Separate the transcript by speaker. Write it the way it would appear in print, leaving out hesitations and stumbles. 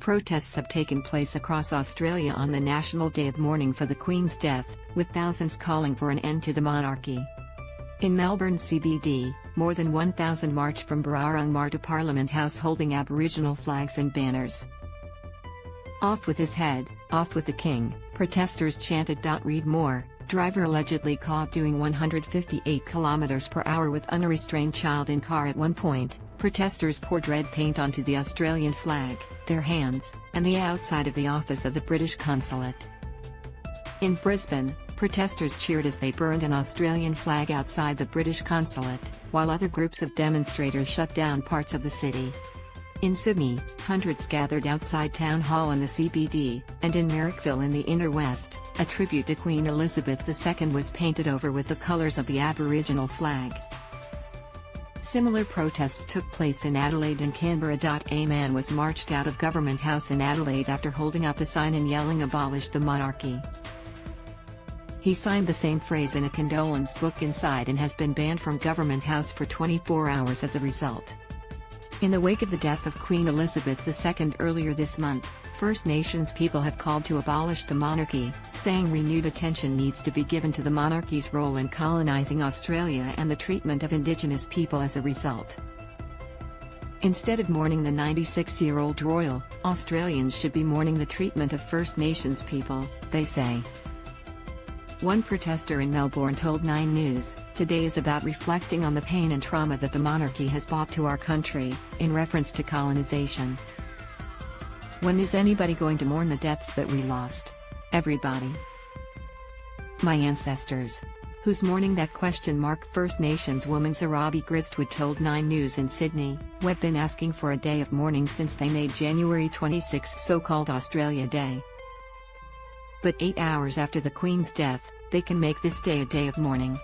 Speaker 1: Protests have taken place across Australia on the National Day of Mourning for the Queen's death, with thousands calling for an end to the monarchy. In Melbourne CBD, more than 1,000 marched from Birrarung Marr to Parliament House holding Aboriginal flags and banners. "Off with his head, off with the king," protesters chanted.READ more. Driver allegedly caught doing 158 km/h with unrestrained child in car. At one point, protesters poured red paint onto the Australian flag, their hands, and the outside of the office of the British consulate. In Brisbane, protesters cheered as they burned an Australian flag outside the British consulate, while other groups of demonstrators shut down parts of the city. In Sydney, hundreds gathered outside Town Hall in the CBD, and in Marrickville in the Inner West, a tribute to Queen Elizabeth II was painted over with the colours of the Aboriginal flag. Similar protests took place in Adelaide and Canberra. A man was marched out of Government House in Adelaide after holding up a sign and yelling "Abolish the monarchy." He signed the same phrase in a condolence book inside and has been banned from Government House for 24 hours as a result. In the wake of the death of Queen Elizabeth II earlier this month, First Nations people have called to abolish the monarchy, saying renewed attention needs to be given to the monarchy's role in colonising Australia and the treatment of Indigenous people as a result. Instead of mourning the 96-year-old royal, Australians should be mourning the treatment of First Nations people, they say. One protester in Melbourne told 9 News, "Today is about reflecting on the pain and trauma that the monarchy has brought to our country," in reference to colonisation. "When is anybody going to mourn the deaths that we lost? Everybody. My ancestors. Who's mourning that?" First Nations woman Zarabi Gristwood told 9 News in Sydney, "We've been asking for a day of mourning since they made January 26 so-called Australia Day. But 8 hours after the Queen's death, they can make this day a day of mourning.